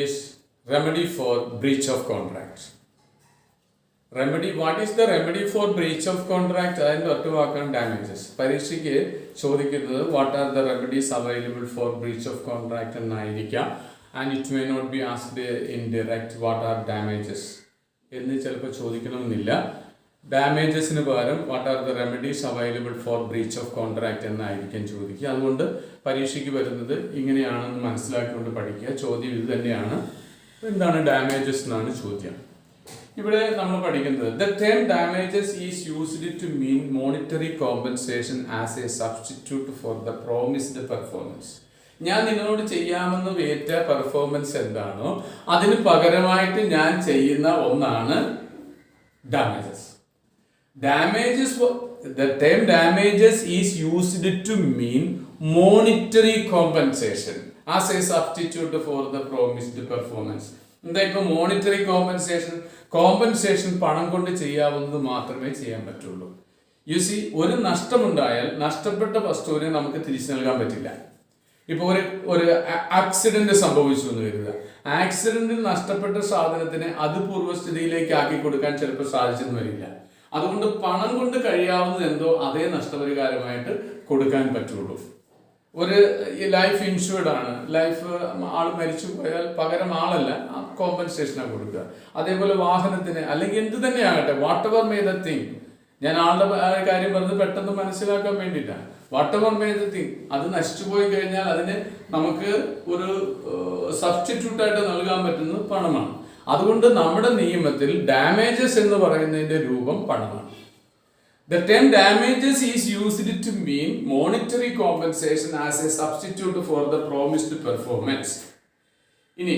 is remedy for breach of contract. Remedy, what is the remedy for breach of contract? അതിൻ്റെ ഒറ്റ വാക്കാണ് damages. പരീക്ഷയ്ക്ക് ചോദിക്കുന്നത് what are the remedies available for breach of contract എന്നായിരിക്കാം. And it may not be asked in direct what are damages എന്ന് ചിലപ്പോൾ ചോദിക്കണമെന്നില്ല. ഡാമേജസിന് പകരം what are the remedies available for breach of contract എന്നായിരിക്കും ചോദിക്കുക. അതുകൊണ്ട് പരീക്ഷയ്ക്ക് വരുന്നത് ഇങ്ങനെയാണെന്ന് മനസ്സിലാക്കിക്കൊണ്ട് പഠിക്കുക. ചോദ്യം ഇത് തന്നെയാണ്. എന്താണ് ഡാമേജസ് എന്നാണ് ചോദ്യം. ഇവിടെ നമ്മൾ പഠിക്കുന്നത് the term damages is used to mean monetary compensation as a substitute for the promised performance. ഞാൻ നിങ്ങളോട് ചെയ്യാമെന്ന് ഏറ്റ പെർഫോമൻസ് എന്താണോ അതിന് പകരമായിട്ട് ഞാൻ ചെയ്യുന്ന ഒന്നാണ് damages. The term damages is used to mean monetary compensation as a substitute for the promised performance. എന്താ മോണിറ്ററി കോമ്പൻസേഷൻ പണം കൊണ്ട് ചെയ്യാവുന്നത് മാത്രമേ ചെയ്യാൻ പറ്റുള്ളൂ. യു സി, ഒരു നഷ്ടമുണ്ടായാൽ നഷ്ടപ്പെട്ട വസ്തുവിനെ നമുക്ക് തിരിച്ചു നൽകാൻ പറ്റില്ല. ഇപ്പോൾ ഒരു ആക്സിഡന്റ് സംഭവിച്ചു എന്ന് കരുതുക. ആക്സിഡന്റിൽ നഷ്ടപ്പെട്ട സാധനത്തിനെ അത് പൂർവ്വസ്ഥിതിയിലേക്ക് ആക്കി കൊടുക്കാൻ ചിലപ്പോൾ സാധിച്ചെന്ന് വരില്ല. അതുകൊണ്ട് പണം കൊണ്ട് കഴിയാവുന്നത് എന്തോ അതേ നഷ്ടപരിഹാരമായിട്ട് കൊടുക്കാൻ പറ്റുള്ളൂ. ഒരു ലൈഫ് ഇൻഷുർഡ് ആണ്, ലൈഫ് ആൾ മരിച്ചു പോയാൽ പകരം ആളല്ല കോമ്പൻസേഷനാണ് കൊടുക്കുക. അതേപോലെ വാഹനത്തിന് അല്ലെങ്കിൽ എന്ത് തന്നെയാകട്ടെ, whatever may the thing, ഞാൻ ആളുടെ കാര്യം പറഞ്ഞത് പെട്ടെന്ന് മനസ്സിലാക്കാൻ വേണ്ടിയിട്ടാണ്. Whatever may the thing, അത് നശിച്ചു പോയി കഴിഞ്ഞാൽ അതിന് നമുക്ക് ഒരു സബ്സ്റ്റിറ്റ്യൂട്ടായിട്ട് നൽകാൻ പറ്റുന്നത് പണമാണ്. അതുകൊണ്ട് നമ്മുടെ നിയമത്തിൽ ഡാമേജസ് എന്ന് പറയുന്നതിന്റെ രൂപം പണമാണ്. The term damages is used to mean monetary compensation as a substitute for the promised performance. ഇനി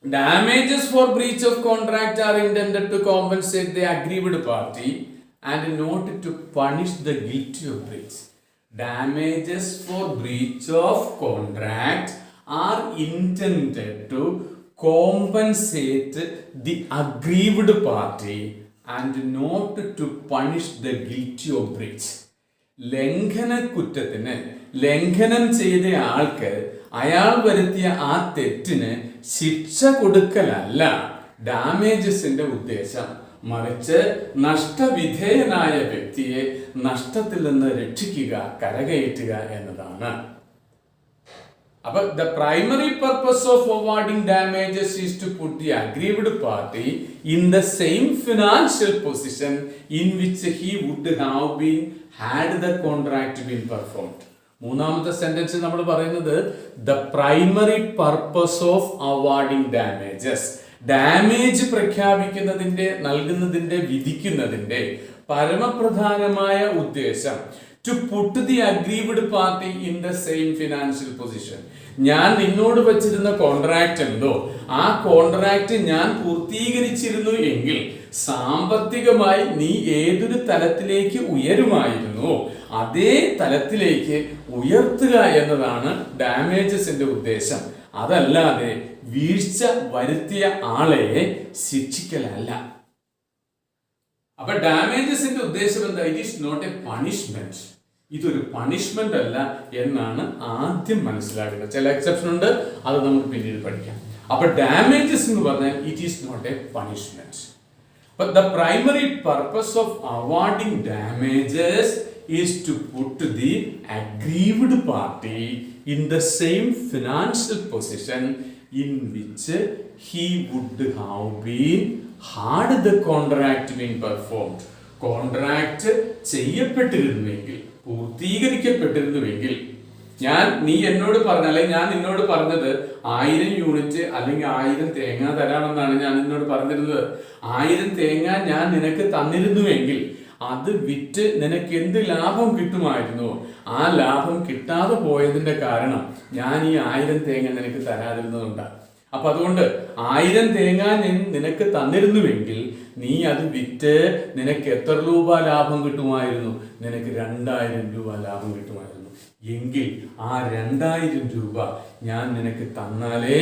damages for breach of contract are intended to compensate the aggrieved party and not to punish the guilty of breach. Damages for breach of contract are intended to compensate the aggrieved party and not to punish the guilty of breach. ലംഘന കുറ്റത്തിന് ലംഘനം ചെയ്ത ആൾക്ക് അയാൾ വരുത്തിയ ആ തെറ്റിന് ശിക്ഷ കൊടുക്കലല്ല ഡാമേജസിന്റെ ഉദ്ദേശം. മറിച്ച് നഷ്ടവിധേയനായ വ്യക്തിയെ നഷ്ടത്തിൽ നിന്ന് രക്ഷിക്കുക, കരകയറ്റുക എന്നതാണ്. അപ്പൊ the primary purpose of awarding damages is to put the aggrieved party in the same financial position in which he would have been had the contract been performed. മൂന്നാമത്തെ സെന്റൻസ് നമ്മൾ പറയുന്നത് the primary purpose of awarding damages. ഡാമേജ് പ്രഖ്യാപിക്കുന്നതിന്റെ, നൽകുന്നതിന്റെ, വിധിക്കുന്നതിന്റെ പരമപ്രധാനമായ ഉദ്ദേശം to put the aggrieved party in the same financial position. ഞാൻ നിന്നോട് വച്ചിരുന്ന കോൺട്രാക്റ്റ് എന്തോ ആ കോൺട്രാക്റ്റ് ഞാൻ പൂർത്തീകരിച്ചിരുന്നു എങ്കിൽ സാമ്പത്തികമായി നീ ഏതൊരു തലത്തിലേക്ക് ഉയരുമായിരുന്നോ അതേ തലത്തിലേക്ക് ഉയർത്തുക എന്നതാണ് ഡാമേജസിന്റെ ഉദ്ദേശം. അതല്ലാതെ വീഴ്ച വരുത്തിയ ആളെ ശിക്ഷിക്കലല്ല. അപ്പൊ ഡാമേജസിന്റെ ഉദ്ദേശം എന്താ? It is not a punishment. ഇതൊരു പണിഷ്മെന്റ് അല്ല എന്നാണ് ആദ്യം മനസ്സിലാക്കുന്നത്. ചില എക്സെപ്ഷൻ ഉണ്ട്, അത് നമുക്ക് പിന്നീട് പഠിക്കാം. അപ്പൊ ഡാമേജസ് എന്ന് പറഞ്ഞാൽ it is not a punishment. But the primary purpose of awarding damages is to put the aggrieved party in the same financial position in which he would have been had the contract been performed. Contract ചെയ്യപ്പെട്ടിരുന്നുവെങ്കിൽ, പൂർത്തീകരിക്കപ്പെട്ടിരുന്നുവെങ്കിൽ, നീ എന്നോട് പറഞ്ഞ അല്ലെങ്കിൽ ഞാൻ നിന്നോട് പറഞ്ഞത് 1000 unit അല്ലെങ്കിൽ 1000 തേങ്ങ തരാമെന്നാണ് ഞാൻ നിന്നോട് പറഞ്ഞിരുന്നത്. 1000 തേങ്ങ ഞാൻ നിനക്ക് തന്നിരുന്നുവെങ്കിൽ അത് വിറ്റ് നിനക്ക് എന്ത് ലാഭം കിട്ടുമായിരുന്നു? ആ ലാഭം കിട്ടാതെ പോയതിന്റെ കാരണം ഞാൻ ഈ 1000 തേങ്ങ നിനക്ക് തരാതിരുന്നതുകൊണ്ടാണ്. അപ്പൊ അതുകൊണ്ട് 1000 തേങ്ങ നിനക്ക് തന്നിരുന്നുവെങ്കിൽ നീ അത് വിറ്റ് നിനക്ക് എത്ര രൂപ ലാഭം കിട്ടുമായിരുന്നു? നിനക്ക് 2000 രൂപ ലാഭം കിട്ടുമായിരുന്നു. എങ്കിൽ ആ 2000 രൂപ ഞാൻ നിനക്ക് തന്നാലേ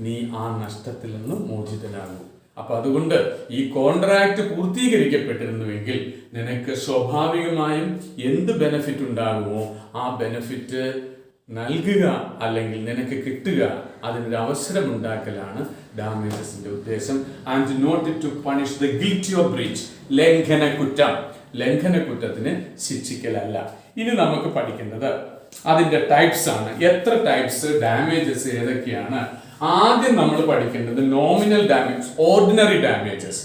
നീ ആ നഷ്ടത്തിൽ നിന്ന് മോചിതനാകൂ. അപ്പൊ അതുകൊണ്ട് ഈ കോൺട്രാക്ട് പൂർത്തീകരിക്കപ്പെട്ടിരുന്നുവെങ്കിൽ നിനക്ക് സ്വാഭാവികമായും എന്ത് ബെനിഫിറ്റ് ഉണ്ടാകുമോ ആ ബെനിഫിറ്റ് നൽകുക അല്ലെങ്കിൽ നിനക്ക് കിട്ടുക, അതിനൊരു അവസരം ഉണ്ടാക്കലാണ് ഡാമേജസിന്റെ ഉദ്ദേശം. And not to punish the guilty of breach, ലംഘന കുറ്റത്തിന് ശിക്ഷിക്കലല്ല. ഇനി നമുക്ക് പഠിക്കേണ്ടത് അതിന്റെ ടൈപ്സ് ആണ്. എത്ര ടൈപ്സ് ഡാമേജസ് ഏതൊക്കെയാണ്? ആദ്യം നമ്മൾ പഠിക്കേണ്ടത് nominal damage, ordinary damages.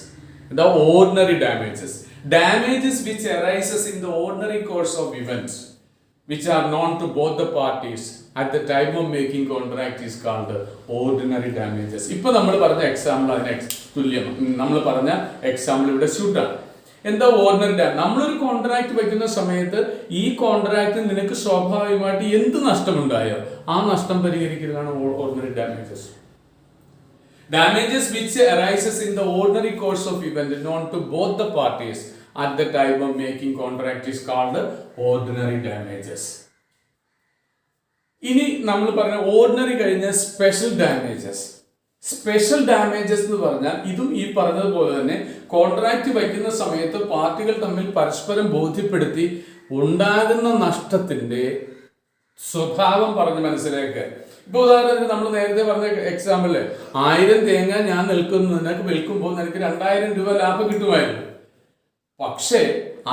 Damages which arises in the ordinary course of events which are known to both the parties at the time of making contract is called ordinary damages. ഇപ്പോൾ നമ്മൾ പറഞ്ഞ example അതിന് തുല്യം. നമ്മൾ പറഞ്ഞ example ഇവിടെ സ്യൂട്ടാണ്. എന്താ ordinary damage? നമ്മളൊരു കോൺട്രാക്ട് വയ്ക്കുന്ന സമയത്ത് ഈ കോൺട്രാക്റ്റിൽ നിനക്ക് സ്വാഭാവികമായിട്ട് എന്ത് നഷ്ടമുണ്ടായോ ആ നഷ്ടം പരിഹരിക്കുന്നതാണ് ordinary damages. Damages which arises in the ordinary course of event known to both the parties at the time of making contract is called ordinary damages. ഇനി നമ്മൾ പറഞ്ഞ ഓർഡിനറി കഴിഞ്ഞ സ്പെഷ്യൽ ഡാമേജസ് എന്ന് പറഞ്ഞാൽ ഇതും ഈ പറഞ്ഞതുപോലെ തന്നെ കോൺട്രാക്ട് വയ്ക്കുന്ന സമയത്ത് പാർട്ടികൾ തമ്മിൽ പരസ്പരം ബോധ്യപ്പെടുത്തി ഉണ്ടാകുന്ന നഷ്ടത്തിന്റെ സ്വഭാവം പറഞ്ഞ് മനസ്സിലാക്കുക. ഇപ്പൊ ഉദാഹരണത്തിന് നമ്മൾ നേരത്തെ പറഞ്ഞ എക്സാമ്പിള് 1000 തേങ്ങ ഞാൻ നിനക്ക് വിൽക്കുമ്പോൾ നിനക്ക് 2000 രൂപ ലാഭം കിട്ടുമായിരുന്നു. പക്ഷെ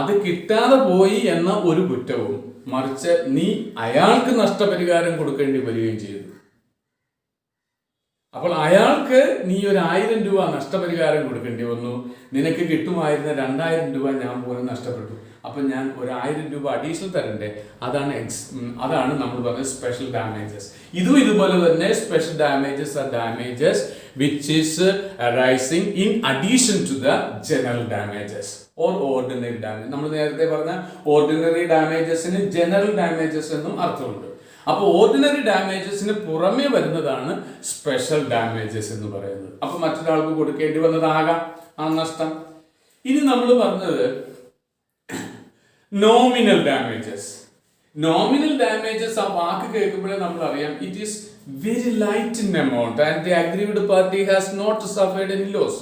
അത് കിട്ടാതെ പോയി എന്ന ഒരു കുറ്റവും, മറിച്ച് നീ അയാൾക്ക് നഷ്ടപരിഹാരം കൊടുക്കേണ്ടി വരികയും ചെയ്തു. അപ്പോൾ അയാൾക്ക് നീ ഒരു 1000 രൂപ നഷ്ടപരിഹാരം കൊടുക്കേണ്ടി വന്നു. നിനക്ക് കിട്ടുമായിരുന്ന 2000 രൂപ ഞാൻ പോലും നഷ്ടപ്പെട്ടു. അപ്പൊ ഞാൻ ഒരു 1000 രൂപ അഡീഷണൽ തരണ്ടേ? അതാണ് നമ്മൾ പറഞ്ഞ സ്പെഷ്യൽ ഡാമേജസ്. ഇതുപോലെ തന്നെ special damages are damages which is arising in addition to the general damages or ordinary damage. നമ്മൾ നേരത്തെ പറഞ്ഞ ഓർഡിനറി ഡാമേജസിന് ജനറൽ ഡാമേജസ് എന്നും അർത്ഥമുണ്ട്. അപ്പോൾ ഓർഡിനറി ഡാമേജസിന് പുറമേ വരുന്നതാണ് സ്പെഷ്യൽ ഡാമേജസ് എന്ന് പറയുന്നത്. അപ്പൊ മറ്റൊരാൾക്ക് കൊടുക്കേണ്ടി വന്നതാകാം ആ നഷ്ടം. ഇനി നമ്മൾ പറഞ്ഞത് നോമിനൽ ഡാമേജസ് ആ വാക്ക് കേൾക്കുമ്പോഴേ നമ്മൾ അറിയാം it is very light in amount and the aggrieved party has not suffered any loss.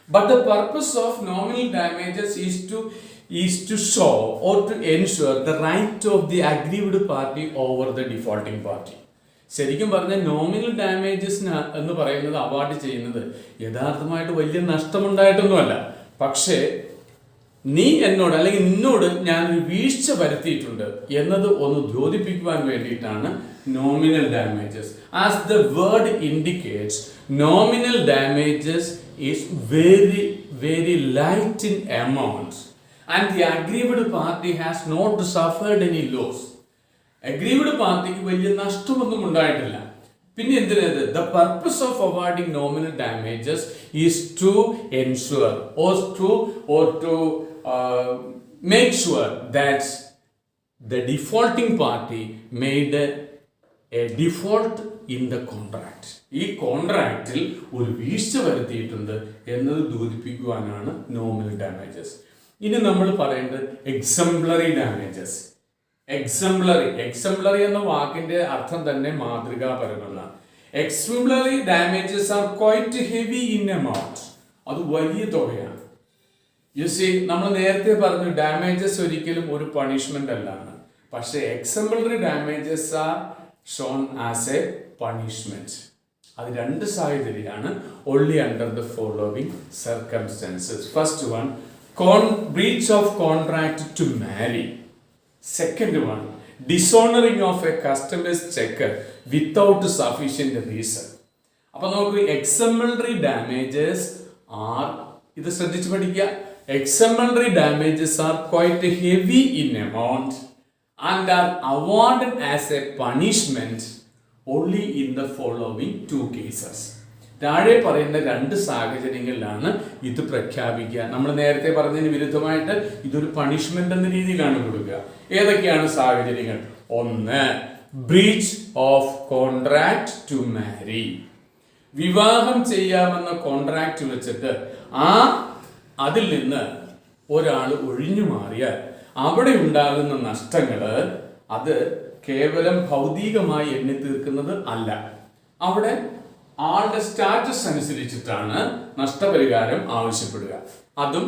But the purpose of nominal damages is to show or to ensure the right of the aggrieved party over the defaulting party. ശരിക്കും പറഞ്ഞാൽ nominal ഡാമേജസിന് എന്ന് പറയുന്നത് award ചെയ്യുന്നത് യഥാർത്ഥമായിട്ട് വലിയ നഷ്ടമുണ്ടായിട്ടൊന്നുമല്ല, പക്ഷേ നീ എന്നോട് അല്ലെങ്കിൽ നിന്നോട് ഞാനൊരു വീഴ്ച വരുത്തിയിട്ടുണ്ട് എന്നത് ഒന്ന് ദ്യോതിപ്പിക്കുവാൻ വേണ്ടിയിട്ടാണ് nominal damages. As the word indicates, nominal damages is very very light in amounts and the aggrieved party has not suffered any loss. Aggrieved പാർട്ടിക്ക് വലിയ നഷ്ടമൊന്നും ഉണ്ടായിട്ടില്ല. പിന്നെ എന്തിനത്? The purpose of awarding nominal damages is to ensure or to make sure that the defaulting party made a default in the contract. ഈ കോൺട്രാക്റ്റിൽ ഒരു വീഴ്ച വരുത്തിയിട്ടുണ്ട് എന്നത് സൂചിപ്പിക്കുവാനാണ് nominal damages. ഇനി നമ്മൾ പറയേണ്ടത് എക്സംപ്ലറി ഡാമേജസ്. എക്സംപ്ലറി എന്ന വാക്കിന്റെ അർത്ഥം തന്നെ മാതൃകാപരമെന്നാണ്. Exemplary damages are quite heavy in amount. അത് വലിയ തുകയാണ്. യു സീ, നമ്മൾ നേരത്തെ പറഞ്ഞു ഡാമേജസ് ഒരിക്കലും ഒരു പണിഷ്മെന്റ് അല്ലാണ്. പക്ഷെ exemplary damages are shown as A punishment. അത് രണ്ട് സാഹചര്യമാണ്. Only under the following circumstances. First one, breach of contract to marry. Second one, dishonoring of a customer's check without sufficient reason. അപ്പോൾ നമുക്ക് exemplary damages R, ഇത് ശ്രദ്ധിച്ചു പഠിക്കുക, exemplary damages are quite heavy in amount and are awarded as a punishment only in the following two cases. താഴെ പറയുന്ന രണ്ട് സാഹചര്യങ്ങളിലാണ് ഇത് പ്രഖ്യാപിക്കുക. നമ്മൾ നേരത്തെ പറഞ്ഞതിന് വിരുദ്ധമായിട്ട് ഇതൊരു പണിഷ്മെന്റ് എന്ന രീതിയിലാണ് കൊടുക്കുക. ഏതൊക്കെയാണ് സാഹചര്യങ്ങൾ? ഒന്ന്, breach of contract to marry. വിവാഹം ചെയ്യാമെന്ന കോൺട്രാക്ട് വെച്ചിട്ട് അതിൽ നിന്ന് ഒരാൾ ഒഴിഞ്ഞു മാറിയാൽ അവിടെ ഉണ്ടാകുന്ന നഷ്ടങ്ങള് അത് കേവലം ഭൗതികമായി എണ്ണി തീർക്കുന്നത് അല്ല. അവിടെ ആളുടെ സ്റ്റാറ്റസ് അനുസരിച്ചിട്ടാണ് നഷ്ടപരിഹാരം ആവശ്യപ്പെടുക. അതും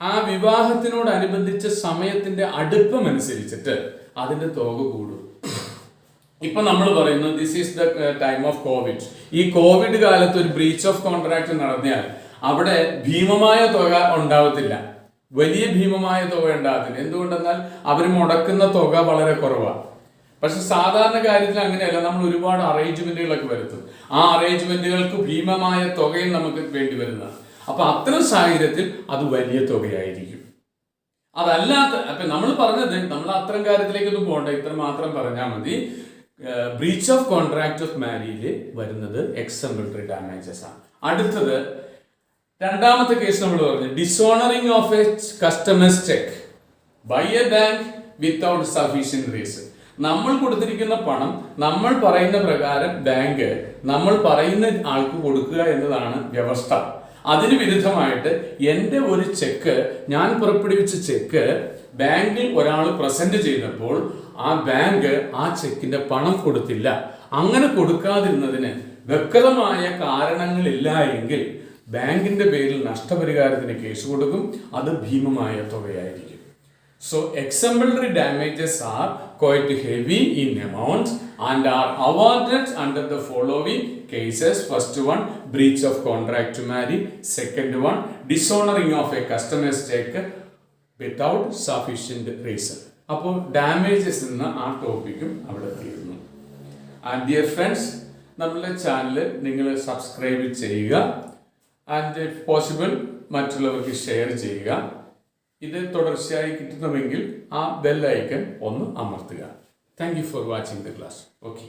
ആ വിവാഹത്തിനോടനുബന്ധിച്ച സമയത്തിന്റെ അടുപ്പം അനുസരിച്ചിട്ട് അതിന്റെ തുക കൂടും. ഇപ്പൊ നമ്മൾ പറയുന്നത് this is the time of Covid. ഈ കോവിഡ് കാലത്ത് ഒരു ബ്രീച്ച് ഓഫ് കോൺട്രാക്ട് നടത്തിയാൽ അവിടെ ഭീമമായ തുക ഉണ്ടാവത്തില്ല, വലിയ ഭീമമായ തുക ഉണ്ടാകത്തില്ല. എന്തുകൊണ്ടെന്നാൽ അവർ മുടക്കുന്ന തുക വളരെ കുറവാണ്. പക്ഷെ സാധാരണ കാര്യത്തിൽ അങ്ങനെയല്ല, നമ്മൾ ഒരുപാട് അറേഞ്ച്മെന്റുകളൊക്കെ വരുത്തും. ആ അറേഞ്ച്മെന്റുകൾക്ക് ഭീമമായ തുകയും നമുക്ക് വേണ്ടി വരുന്നതാണ്. അപ്പൊ അത്തരം സാഹചര്യത്തിൽ അത് വലിയ തുകയായിരിക്കും. അതല്ലാത്ത അപ്പൊ നമ്മൾ പറഞ്ഞത്, നമ്മൾ അത്തരം കാര്യത്തിലേക്കൊന്നും പോകണ്ട, ഇത്ര മാത്രം പറഞ്ഞാൽ മതി. ബ്രീച്ച് ഓഫ് കോൺട്രാക്ട് ഓഫ് മാരേജിൽ വരുന്നത് എക്സംപ്ലിറ്ററി ഡാമേജസ് ആണ്. അടുത്തത് രണ്ടാമത്തെ കേസ് നമ്മൾ പറഞ്ഞു, dishonouring of a customer's cheque by a bank without sufficient reason. നമ്മൾ കൊടുത്തിരിക്കുന്ന പണം നമ്മൾ പറയുന്ന പ്രകാരം ബാങ്ക് നമ്മൾ പറയുന്ന ആൾക്ക് കൊടുക്കുക എന്നതാണ് വ്യവസ്ഥ. അതിന് വിരുദ്ധമായിട്ട് എൻ്റെ ഒരു ചെക്ക്, ഞാൻ പുറപ്പെടുവിച്ച ചെക്ക് ബാങ്കിൽ ഒരാൾ പ്രസന്റ് ചെയ്തപ്പോൾ ആ ബാങ്ക് ആ ചെക്കിന്റെ പണം കൊടുത്തില്ല. അങ്ങനെ കൊടുക്കാതിരുന്നതിന് വ്യക്തമായ കാരണങ്ങളില്ല എങ്കിൽ ബാങ്കിന്റെ പേരിൽ നഷ്ടപരിഹാരത്തിന് കേസ് കൊടുക്കും. അത് ഭീമമായ തുകയായിരിക്കും. So exemplary damages are quite heavy in amount and are awarded under the following cases. First one, breach of contract to marry. Second one, dishonoring of a customer's check without sufficient reason. അപ്പോൾ damages എന്ന ആ ടോപ്പിക്കും അവിടെ തീരുന്നു. And dear friends, നമ്മളുടെ channel നിങ്ങൾ subscribe ചെയ്യുക. And if possible മറ്റുള്ളവർക്ക് share ചെയ്യുക. ഇത് തുടർച്ചയായി കിട്ടണമെങ്കിൽ ആ ബെൽ ഐക്കൺ ഒന്ന് അമർത്തുക. Thank you for watching the class. Okay.